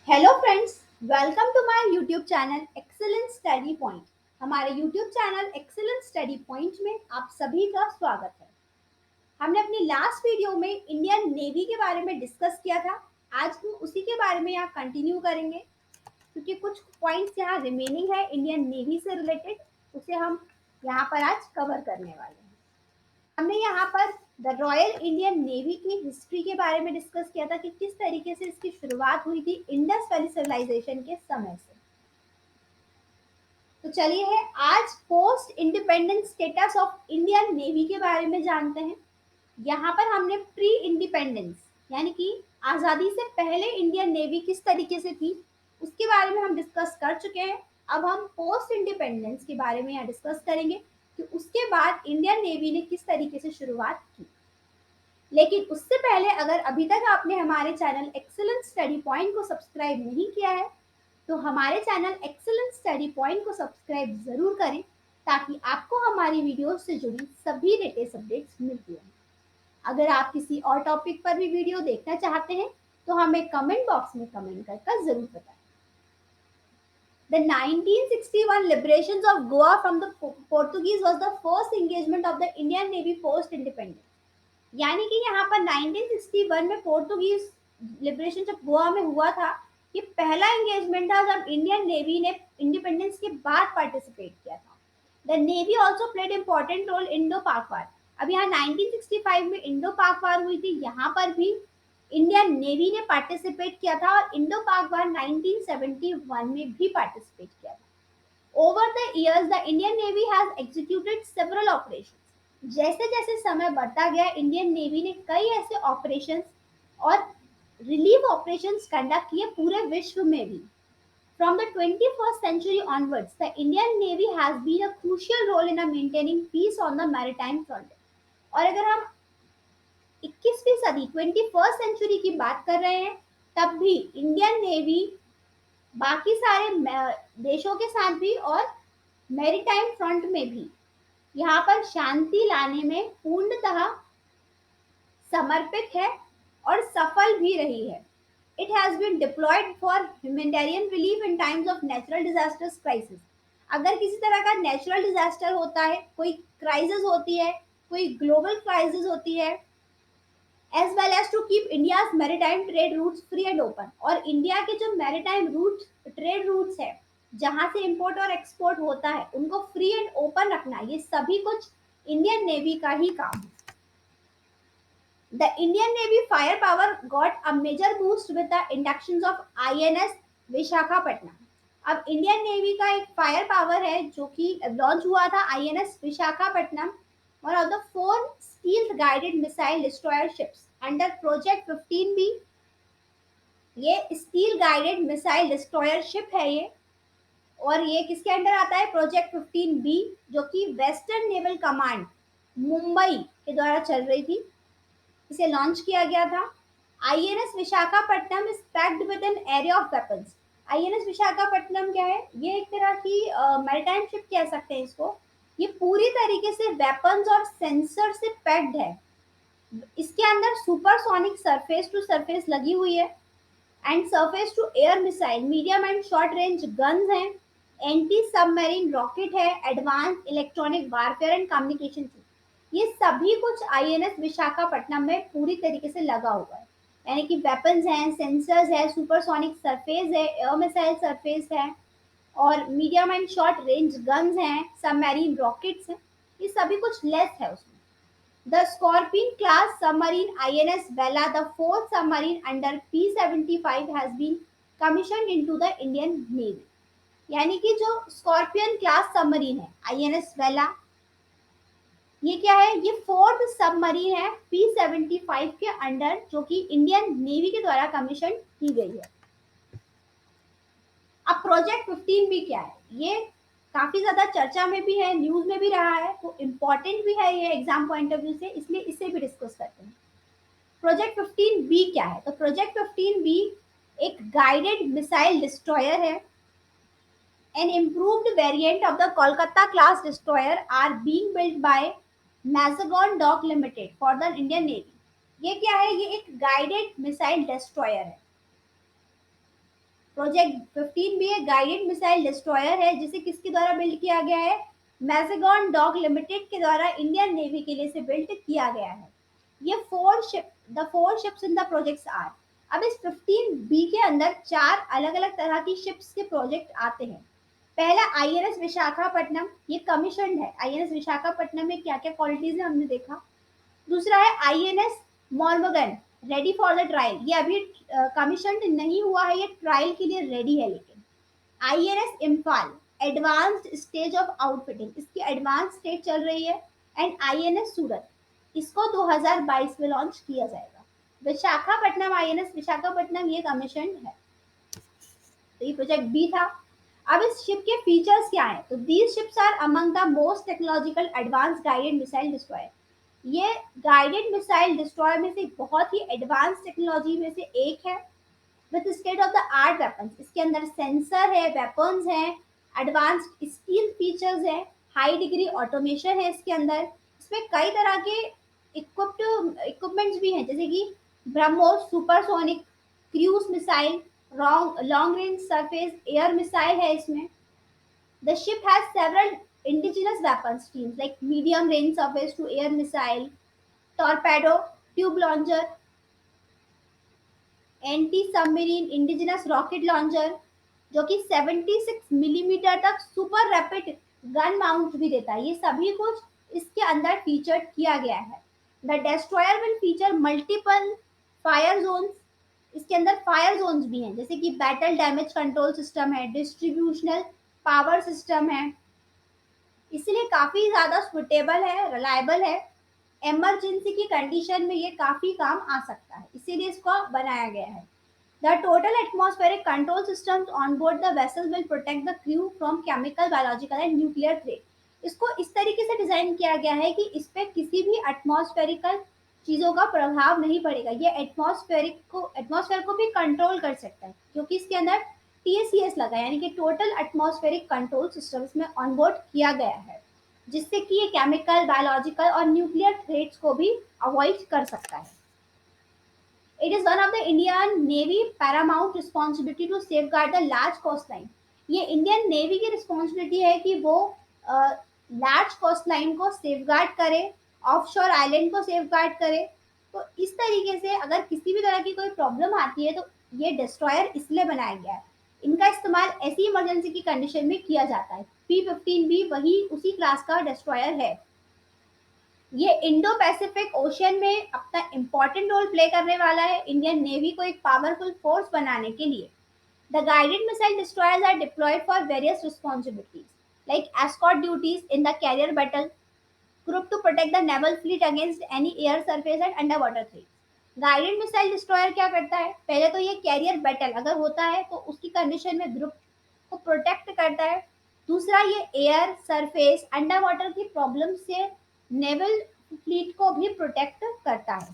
Hello friends, welcome to my YouTube channel excellence study point. हमारे YouTube channel excellence study point में आप सभी का स्वागत है। हमने अपनी लास्ट वीडियो में इंडियन नेवी के बारे में डिस्कस किया था। आज हम उसी के बारे में यहाँ कंटिन्यू करेंगे क्योंकि कुछ पॉइंट्स यहाँ रिमेनिंग है इंडियन नेवी से रिलेटेड, उसे हम यहाँ पर आज कवर करने वाले हैं। हमने यहाँ पर द रॉयल इंडियन नेवी की हिस्ट्री के बारे में डिस्कस किया था कि किस तरीके से इसकी शुरुआत हुई थी इंडस वैली सिविलाइजेशन के समय से। तो चलिए है आज post independence status of Indian navy के बारे में जानते हैं। यहाँ पर हमने प्री इंडिपेंडेंस यानी कि आज़ादी से पहले इंडियन नेवी किस तरीके से थी उसके बारे में हम डिस्कस कर चुके हैं। अब हम पोस्ट इंडिपेंडेंस के बारे में यहाँ डिस्कस करेंगे कि उसके बाद इंडियन नेवी ने किस तरीके से शुरुआत की। लेकिन उससे पहले अगर अभी तक आपने हमारे चैनल एक्सीलेंस स्टडी पॉइंट को सब्सक्राइब नहीं किया है तो हमारे चैनल एक्सीलेंस स्टडी पॉइंट को सब्सक्राइब जरूर करें ताकि आपको हमारी वीडियो से जुड़ी सभी लेटेस्ट अपडेट्स मिलती रहें। अगर आप किसी और टॉपिक पर भी वीडियो देखना चाहते हैं तो हमें कमेंट बॉक्स में कमेंट करके जरूर बताएं। The 1961 liberations of Goa from the Portuguese was the first engagement of the Indian Navy post independence। यानी कि यहाँ पर 1961 में पोर्तुगीज लिबरेशन जब गोवा में हुआ था, ये पहला एंगेजमेंट था जब इंडियन नेवी ने इंडिपेंडेंस के बाद पार्टिसिपेट किया था। The navy also played important role Indo Pak war. अब यहाँ 1965 में इंडो पाक वार हुई थी, यहाँ पर भी इंडियन नेवी ने पार्टिसिपेट किया था और इंडो पाक वार 1971 में भी पार्टिसिपेट किया था। Over the years the Indian navy has executed several operations. जैसे जैसे समय बढ़ता गया इंडियन नेवी ने कई ऐसे ऑपरेशंस और रिलीफ ऑपरेशंस कंडक्ट किए पूरे विश्व में भी। From the 21st century onwards, the Indian Navy has been a crucial role in maintaining peace on the maritime front। और अगर हम 21वीं सदी 21st सेंचुरी की बात कर रहे हैं तब भी इंडियन नेवी बाकी सारे देशों के साथ भी और मैरीटाइम फ्रंट में भी यहाँ पर शांति लाने में पूर्णतः समर्पित है और सफल भी रही है। It has been deployed for humanitarian relief in times of natural disasters crisis. अगर किसी तरह का नेचुरल डिजास्टर होता है, कोई क्राइसिस होती है, कोई ग्लोबल क्राइसिस होती है, as well as to keep India's maritime trade routes free and open. और इंडिया के जो मैरीटाइम रूट ट्रेड रूट्स है जहां से इंपोर्ट और एक्सपोर्ट होता है उनको फ्री एंड ओपन रखना, ये सभी कुछ इंडियन नेवी का ही काम है। The Indian Navy firepower got a major boost with the inductions of INS Visakhapatnam. अब इंडियन नेवी का एक फायर पावर है जो कि लॉन्च हुआ था INS Visakhapatnam, one of the four stealth guided missile destroyer ships under Project 15B। ये steel guided missile destroyer ship है ये, और ये किसके अंडर आता है? प्रोजेक्ट 15B, जो कि वेस्टर्न नेवल कमांड मुंबई के द्वारा चल रही थी। इसे लॉन्च किया गया था। INS Visakhapatnam is packed with an area of weapons. INS Visakhapatnam क्या है? ये एक तरह की मैरीटाइम शिप कह सकते हैं इसको। ये पूरी तरीके से वेपन्स और सेंसर से पैक्ड है। इसके अंदर सुपरसोनिक सरफेस टू सरफेस लगी हुई है and surface to air missile, medium and short range guns हैं, एंटी सबमरीन रॉकेट है, advance electronic warfare and communication. ये सभी कुछ INS विशाखापट्टनम में पूरी तरीके से लगा हुआ है। यानी कि वेपन्स हैं, सेंसर्स है, सुपरसोनिक सरफेस है, एयर मिसाइल सरफेस है और medium and short range guns हैं, सबमरीन रॉकेट्स हैं, ये सभी कुछ लेस है उसमें। The Scorpion class submarine INS Vela, the fourth submarine under P-75, has been commissioned into the Indian Navy। यानी कि जो स्कॉर्पियन क्लास सबमरीन है INS वेला, ये क्या है? ये फोर्थ सबमरीन है P-75 के अंडर जो कि इंडियन नेवी के द्वारा कमीशन की गई है। अब प्रोजेक्ट 15B क्या है? ये काफी ज्यादा चर्चा में भी है, न्यूज में भी रहा है, तो इम्पोर्टेंट भी है ये एग्जाम पॉइंट ऑफ व्यू से, इसलिए इसे भी डिस्कस करते हैं। प्रोजेक्ट 15B क्या है? तो प्रोजेक्ट 15B एक गाइडेड मिसाइल डिस्ट्रॉयर है। An improved variant of the Kolkata class destroyer are being built by Mazagon Dock Limited for the Indian Navy। ये क्या है? ये एक गाइडेड मिसाइल डिस्ट्रॉयर है। प्रोजेक्ट 15 भी एक गाइडेड मिसाइल डिस्ट्रॉयर है, जिसे किसके द्वारा बिल्ड किया गया है? मैजेगॉन डॉक लिमिटेड के द्वारा इंडियन नेवी के लिए से बिल्ड किया गया है। ये four ships in the projects are. अब इस 15 बी के अंदर चार अलग अलग तरह की शिप्स के प्रोजेक्ट आते हैं। पहला आईएनएस विशाखापट्टनम, ये कमीशन है। आईएनएस विशाखापट्टनम में क्या क्या क्वालिटीज है हमने देखा। दूसरा है INS Mormugao, ready for the trial, ये अभी कमीशन नहीं हुआ है, ये ट्रायल के लिए रेडी है। लेकिन INS Imphal, advanced stage of outfitting, इसकी एडवांस स्टेज चल रही है। एंड आईएनएस सूरत, इसको 2022 में लॉन्च किया जाएगा। विशाखापट्टनम, आईएनएस विशाखापट्टनम ये कमीशन है। तो ये प्रोजेक्ट बी था। अब इस शिप के फीचर्स क्या हैं? तो these ships are among the most technological advance guided missile destroyer. ये गाइडेड मिसाइल डिस्ट्रॉयर में से बहुत ही एडवांस टेक्नोलॉजी में से एक है। With state of the art weapons, इसके अंदर सेंसर है, वेपन्स हैं, एडवांस्ड स्टील फीचर्स है, हाई डिग्री ऑटोमेशन है इसके अंदर। इसमें कई तरह के इक्विपमेंट्स भी हैं, जैसे कि BrahMos supersonic cruise missile, long range surface air missile है इसमें। The ship has several indigenous weapon streams like medium range surface to air missile, torpedo, tube launcher, anti submarine indigenous rocket launcher, जो कि 76 millimetre तक super rapid gun mount भी देता है। ये सभी कुछ इसके अंदर फीचर किया गया है। The destroyer will feature multiple fire zones, इसके अंदर फायर जोन्स भी हैं, जैसे कि बैटल डैमेज कंट्रोल सिस्टम है, डिस्ट्रीब्यूशनल पावर सिस्टम है, इसलिए काफी ज्यादा सुटेबल है, रिलायबल है। इमरजेंसी की कंडीशन में ये काफी काम आ सकता है, इसीलिए इसको बनाया गया है। The total atmospheric control systems on board the vessel will protect the crew from chemical, biological and nuclear threat. इसको इस तरीके से डिजाइन किया गया है कि इस पे किसी भी एटमॉस्फेरिकल चीजों का प्रभाव नहीं पड़ेगा। ये एटमॉस्फेयर को भी कंट्रोल कर सकता है, क्योंकि इसके अंदर टीएसीएस लगा है, यानी कि टोटल एटमॉस्फेरिक कंट्रोल सिस्टम इसमें ऑनबोर्ड किया गया है, जिससे कि ये केमिकल, बायोलॉजिकल और न्यूक्लियर थ्रेट्स को भी अवॉइड कर सकता है। It is one of the Indian Navy paramount responsibility to safeguard the large coastline. ये इंडियन नेवी की रिस्पॉन्सिबिलिटी है कि वो लार्ज कोस्ट लाइन को सेफगार्ड करे, ऑफशोर आइलैंड को सेफगार्ड करे। तो इस तरीके से अगर किसी भी तरह की कोई प्रॉब्लम आती है तो ये डिस्ट्रॉयर इसलिए बनाया गया है। इनका इस्तेमाल ऐसी इमरजेंसी की कंडीशन में किया जाता है। P-15 भी वही उसी क्लास का डिस्ट्रॉयर है। ये इंडो पैसिफिक ओशियन में अपना इम्पोर्टेंट रोल प्ले करने वाला है, इंडियन नेवी को एक पावरफुल फोर्स बनाने के लिए। The guided missile destroyers are deployed for various responsibilities like escort duties in the carrier battle group to protect the naval fleet against any air surface and under water threat. Guided missile destroyer क्या करता है? पहले तो ये career battle अगर होता है तो उसकी कंडीशन में ग्रुप को प्रोटेक्ट करता है। दूसरा, ये एयर सरफेस अंडर वाटर की प्रॉब्लम से नेवल फ्लीट को भी प्रोटेक्ट करता है।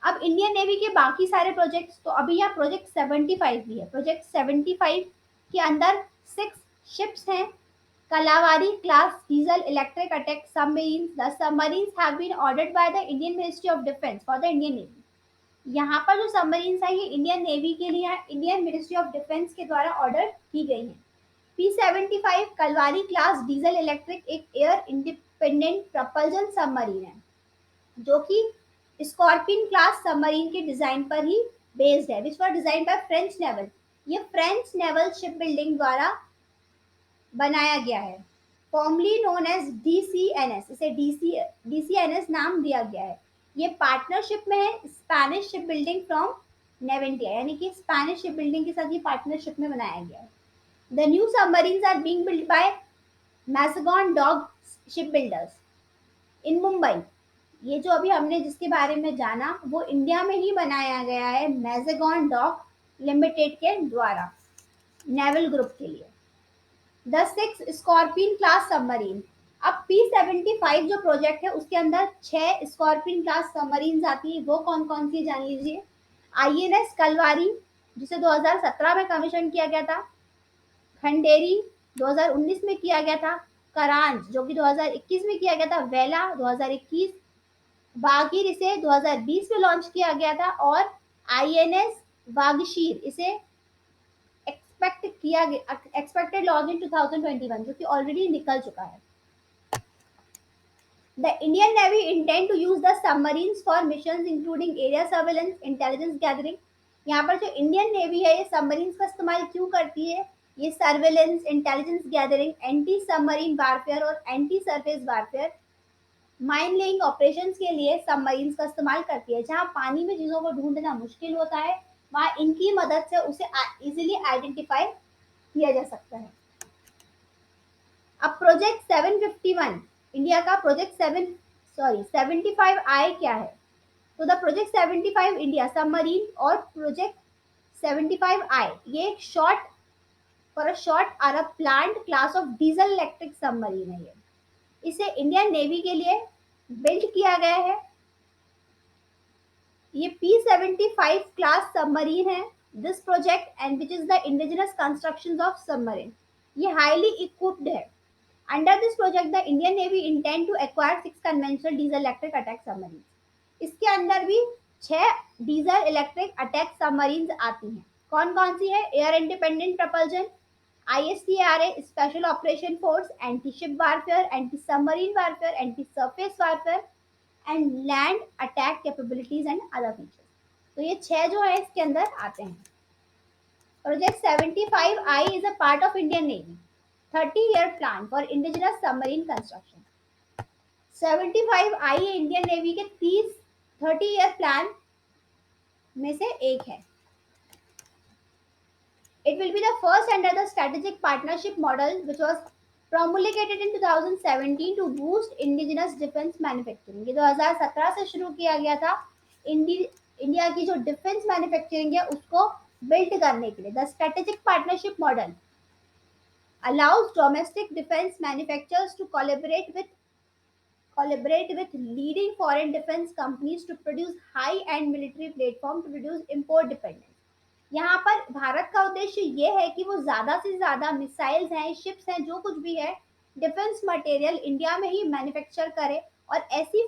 अब इंडियन नेवी के बाकी सारे प्रोजेक्ट्स, तो अभी यहाँ प्रोजेक्ट 75 भी है। प्रोजेक्ट 75 के अंदर 6 शिप्स हैं। Kalvari class diesel electric attack submarine. The submarines have been ordered by the Indian ministry of defence for the Indian navy. यहाँ पर जो सबमरीन्स हैं ये इंडियन नेवी के लिए इंडियन मिनिस्ट्री ऑफ डिफेंस के द्वारा ऑर्डर की गई हैं। P-75 Kalwari class diesel electric एक एयर इंडिपेंडेंट प्रपल्जन सबमरीन है, जो कि स्कॉर्पियन क्लास सबमरीन के डिजाइन पर ही बेस्ड है, विच वर डिजाइन बाय फ्रेंच नेवल। ये फ्रेंच नेवल शिप बिल्डिंग द्वारा बनाया गया है। फॉर्मली नोन एज DCNS, इसे DCNS नाम दिया गया है। ये पार्टनरशिप में है स्पेनिश शिप बिल्डिंग फ्रॉम नेवेंटिया, यानी कि स्पेनिश शिप बिल्डिंग के साथ ये पार्टनरशिप में बनाया गया है। The new submarines are being built by Mazagon Dock Shipbuilders in Mumbai. ये जो अभी हमने जिसके बारे में जाना वो इंडिया में ही बनाया गया है मैजेगॉन डॉक लिमिटेड के द्वारा नेवल ग्रुप के लिए। The 6 scorpion class submarine. अब P-75 जो प्रोजेक्ट है उसके अंदर 6 स्कॉर्पियन क्लास सबमरीन आती है। वो कौन कौन सी जान लीजिए। INS कलवारी, जिसे 2017 में कमीशन किया गया था। खंडेरी 2019 में किया गया था। करांज जो कि 2021 में किया गया था। वेला 2021। बागीर इसे 2020 में लॉन्च किया गया था। और INS वागशीर इसे एक्सपेक्टेड लॉन्च इन 2021, जो कि ऑलरेडी निकल चुका है। The Indian Navy intend to use the submarines for missions including area surveillance, intelligence gathering. यहाँ पर जो इंडियन नेवी है ये सबमरीन्स का इस्तेमाल क्यों करती है? ये surveillance, intelligence gathering, anti submarine warfare और anti surface warfare, mine laying operations के लिए सबमरीन्स का इस्तेमाल करती है। जहाँ पानी में चीजों को ढूंढना मुश्किल होता है, वहाँ इनकी मदद से उसे इजीली आइडेंटिफाई किया जा सकता है। अब प्रोजेक्ट 751, इंडिया का प्रोजेक्ट 75I क्या है? तो द प्रोजेक्ट 75 इंडिया सबमरीन और प्रोजेक्ट 75I ये एक short Arab plant class of diesel electric submarine है। ये इसे इंडियन नेवी के लिए बिल्ड किया गया है। ये P75 क्लास सबमरीन है। This project and which is the indigenous construction of submarine, ये हाईली इक्विप्ड है। Under this project, the Indian Navy intend to acquire 6 conventional diesel electric attack submarines. इसके अंदर भी 6 डीजल इलेक्ट्रिक अटैक सबमरीन्स आती हैं। कौन कौन सी है? Air independent propulsion, ISTRA special operation force, anti ship warfare, anti submarine warfare, anti surface warfare and land attack capabilities and other features. तो ये 6 जो है इसके अंदर आते हैं। Project 75I is a part of Indian Navy 30-year plan for indigenous submarine construction. 75I Indian navy के 30-year plan में से एक है। It will be the first under the strategic partnership model which was promulgated in 2017 to boost indigenous defense manufacturing. ये 2017 से शुरू किया गया था। इंडिया की जो डिफेंस मैन्युफैक्चरिंग है उसको बिल्ड करने के लिए। The strategic partnership model allows domestic defense manufacturers to collaborate with leading foreign defense companies to produce high-end military platform to reduce import dependence. यहाँ पर भारत का उद्देश्य ये है कि वो ज़्यादा से ज़्यादा मिसाइल्स हैं, शिप्स हैं, जो कुछ भी है, डिफेंस मटेरियल इंडिया में ही मैन्युफैक्चर करे और ऐसी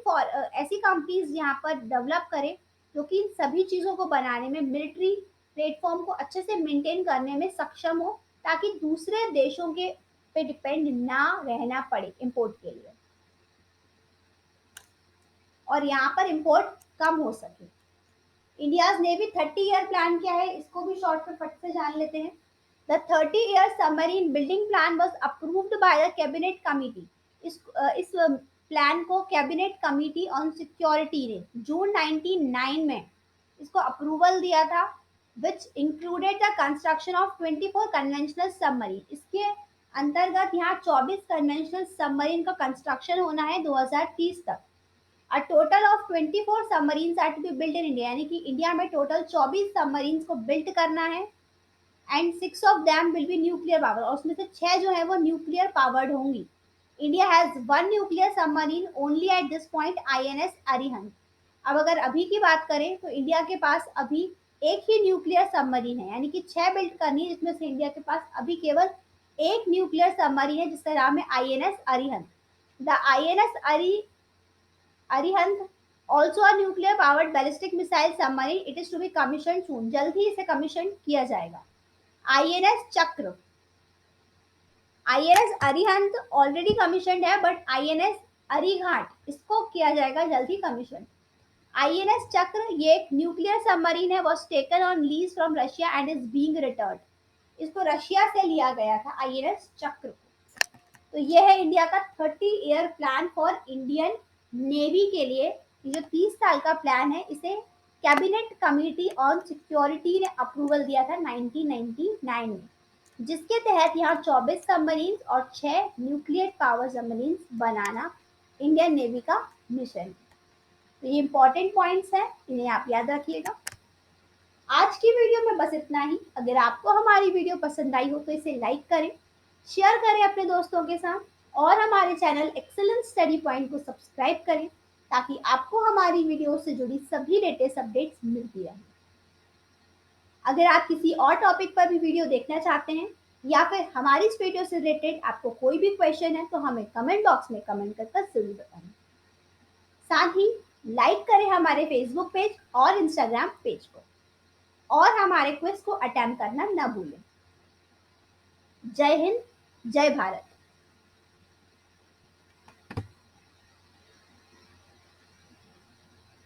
कंपनीज यहाँ पर डेवलप करे जो कि इन सभी चीज़ों को बनाने में, मिलिट्री प्लेटफॉर्म को अच्छे से मेंटेन करने में सक्षम हो, ताकि दूसरे देशों के पे डिपेंड ना रहना पड़े इंपोर्ट के लिए और यहाँ पर इंपोर्ट कम हो सके। इंडियाज नेवी 30-year प्लान क्या है, इसको भी शॉर्ट में फट से जान लेते हैं। The 30-year submarine building plan was approved by the cabinet committee. इस प्लान को कैबिनेट कमिटी ऑन सिक्योरिटी ने जून 1999 में इसको अप्रूवल दिया था, which included the construction of 24 conventional submarine. इसके अंतर्गत यहाँ 24 कन्वेंशनल सबमरीन का कंस्ट्रक्शन होना है 2030 तक। A total of 24 submarines are to be built in India, यानी कि इंडिया में टोटल 24 सबमरीन्स को बिल्ड करना है and 6 of them will be nuclear power, और उसमें से 6 जो है वो न्यूक्लियर पावर्ड होंगी। India has 1 nuclear submarine only at this point, INS Arihant. अब अगर अभी की बात करें तो इंडिया के पास अभी एक ही न्यूक्लियर सबमरीन है, यानी कि 6 बिल्ड करनी है, जिसमें से इंडिया के पास अभी केवल एक न्यूक्लियर सबमरीन है जिसका नाम है INS Arihant. The INS Arihant, also a nuclear powered ballistic missile submarine, it is to be commissioned soon, जल्द ही इसे कमीशन किया जाएगा। INS चक्र, INS अरिहंत ऑलरेडी कमीशन है, बट INS अरिघाट इसको किया जाएगा जल्द ही कमीशन। INS चक्र ये एक न्यूक्लियर सबमरीन है, was taken on lease from Russia and is being return. इसको रशिया से लिया गया था INS चक्र को। तो ये है इंडिया का 30-year plan for Indian navy के लिए। जो 30 साल का प्लान है इसे कैबिनेट कमिटी ऑन सिक्योरिटी ने अप्रूवल दिया था 1999 में, जिसके तहत यहाँ 24 सबमरीन और 6 न्यूक्लियर पावर सबमरीन बनाना इंडियन नेवी का मिशन। तो ये इंपॉर्टेंट पॉइंट्स हैं, इन्हें आप याद रखिएगा। आज की वीडियो में बस इतना ही। अगर आपको हमारी वीडियो पसंद आई हो तो इसे लाइक करें, शेयर करें अपने दोस्तों के साथ और हमारे चैनल एक्सेलेंस स्टडी पॉइंट को सब्सक्राइब करें ताकि आपको हमारी वीडियो से जुड़ी सभी लेटेस्ट अपडेट्स मिलती रहें। अगर आप किसी और टॉपिक पर भी वीडियो देखना चाहते हैं या फिर हमारी इस वीडियो से रिलेटेड आपको कोई भी क्वेश्चन है तो हमें कमेंट बॉक्स में कमेंट कर जरूर बताएं। साथ ही लाइक करें हमारे फेसबुक पेज और इंस्टाग्राम पेज को और हमारे क्विज को अटेम्प्ट करना न भूलें। जय हिंद, जय भारत।